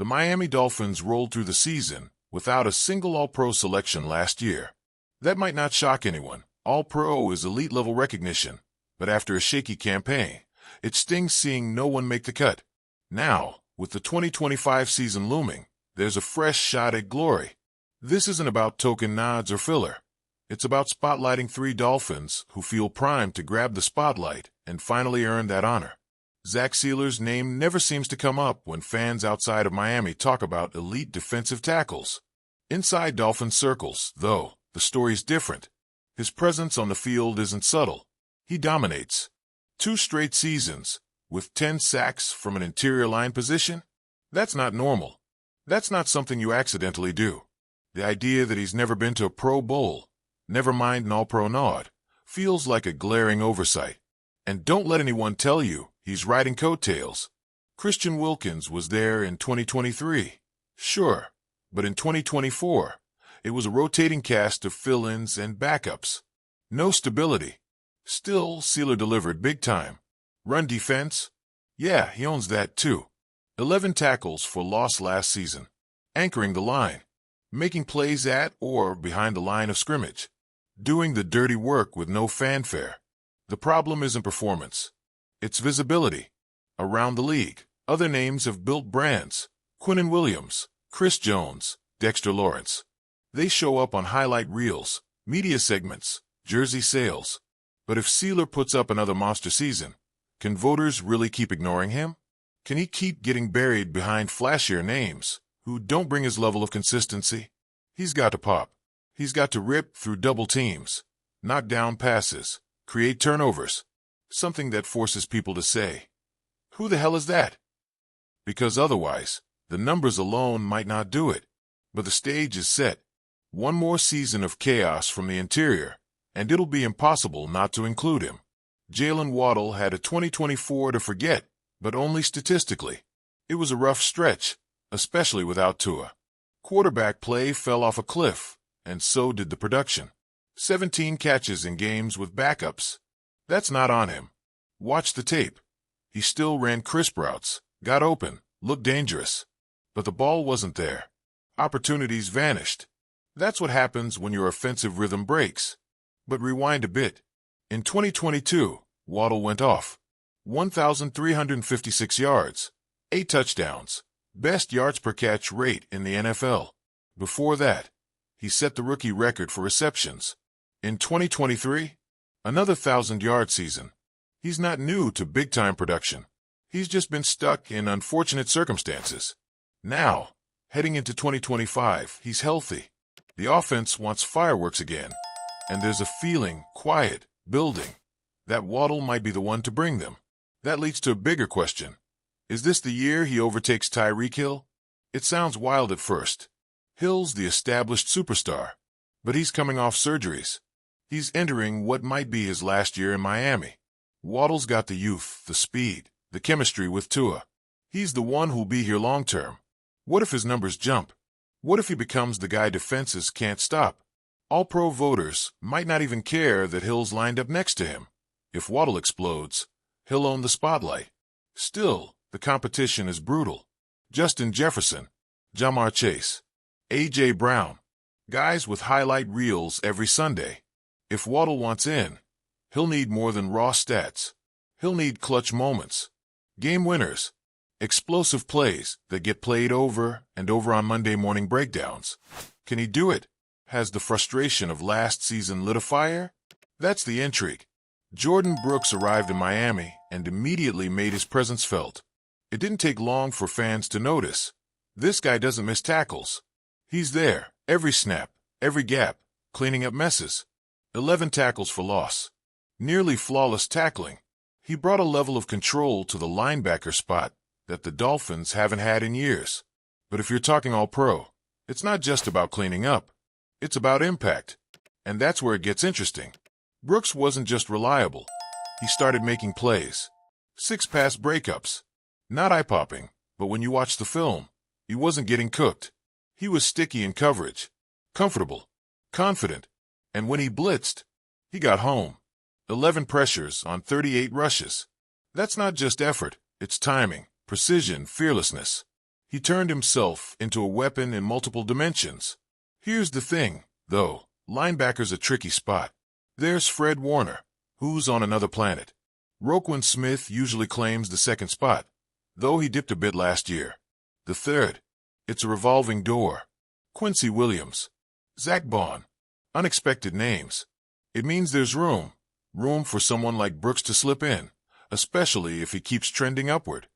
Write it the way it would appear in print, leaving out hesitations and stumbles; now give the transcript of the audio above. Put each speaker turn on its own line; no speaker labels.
The Miami Dolphins rolled through the season without a single All-Pro selection last year. That might not shock anyone. All-Pro is elite-level recognition, but after a shaky campaign, it stings seeing no one make the cut. Now, with the 2025 season looming, there's a fresh shot at glory. This isn't about token nods or filler. It's about spotlighting three Dolphins who feel primed to grab the spotlight and finally earn that honor. Zach Sieler's name never seems to come up when fans outside of Miami talk about elite defensive tackles. Inside Dolphin circles, though, the story's different. His presence on the field isn't subtle. He dominates. 2 straight seasons, with 10 sacks from an interior line position? That's not normal. That's not something you accidentally do. The idea that he's never been to a Pro Bowl, never mind an All-Pro nod, feels like a glaring oversight. And don't let anyone tell you he's riding coattails. Christian Wilkins was there in 2023. Sure, but in 2024, it was a rotating cast of fill-ins and backups. No stability. Still, Sieler delivered big time. Run defense? Yeah, he owns that too. 11 tackles for loss last season. Anchoring the line. Making plays at or behind the line of scrimmage. Doing the dirty work with no fanfare. The problem isn't performance. It's visibility. Around the league, other names have built brands. Quinnen Williams, Chris Jones, Dexter Lawrence. They show up on highlight reels, media segments, jersey sales. But if Sieler puts up another monster season, can voters really keep ignoring him? Can he keep getting buried behind flashier names who don't bring his level of consistency? He's got to pop. He's got to rip through double teams, knock down passes, create turnovers, something that forces people to say, "Who the hell is that?" Because otherwise, the numbers alone might not do it. But the stage is set. One more season of chaos from the interior, and it'll be impossible not to include him. Jalen Waddle had a 2024 to forget, but only statistically. It was a rough stretch, especially without Tua. Quarterback play fell off a cliff, and so did the production. 17 catches in games with backups. That's not on him. Watch the tape. He still ran crisp routes, got open, looked dangerous. But the ball wasn't there. Opportunities vanished. That's what happens when your offensive rhythm breaks. But rewind a bit. In 2022, Waddle went off. 1,356 yards, 8 touchdowns, best yards per catch rate in the NFL. Before that, he set the rookie record for receptions. In 2023, another 1,000-yard season. He's not new to big-time production. He's just been stuck in unfortunate circumstances. Now, heading into 2025, he's healthy. The offense wants fireworks again, and there's a feeling, quiet, building, that Waddle might be the one to bring them. That leads to a bigger question. Is this the year he overtakes Tyreek Hill? It sounds wild at first. Hill's the established superstar, but he's coming off surgeries. He's entering what might be his last year in Miami. Waddle's got the youth, the speed, the chemistry with Tua. He's the one who'll be here long-term. What if his numbers jump? What if he becomes the guy defenses can't stop? All-Pro voters might not even care that Hill's lined up next to him. If Waddle explodes, he'll own the spotlight. Still, the competition is brutal. Justin Jefferson, Jamar Chase, A.J. Brown, guys with highlight reels every Sunday. If Waddle wants in, he'll need more than raw stats. He'll need clutch moments, game winners, explosive plays that get played over and over on Monday morning breakdowns. Can he do it? Has the frustration of last season lit a fire? That's the intrigue. Jordan Brooks arrived in Miami and immediately made his presence felt. It didn't take long for fans to notice. This guy doesn't miss tackles. He's there, every snap, every gap, cleaning up messes. 11 tackles for loss. Nearly flawless tackling. He brought a level of control to the linebacker spot that the Dolphins haven't had in years. But if you're talking All-Pro, it's not just about cleaning up. It's about impact. And that's where it gets interesting. Brooks wasn't just reliable. He started making plays. 6 pass breakups. Not eye-popping, but when you watch the film, he wasn't getting cooked. He was sticky in coverage, comfortable, confident, and when he blitzed, he got home. 11 pressures on 38 rushes. That's not just effort, it's timing, precision, fearlessness. He turned himself into a weapon in multiple dimensions. Here's the thing, though. Linebacker's a tricky spot. There's Fred Warner, who's on another planet. Roquan Smith usually claims the second spot, though he dipped a bit last year. The third, it's a revolving door. Quincy Williams, Zach Bond. Unexpected names. It means there's room for someone like Brooks to slip in, especially if he keeps trending upward.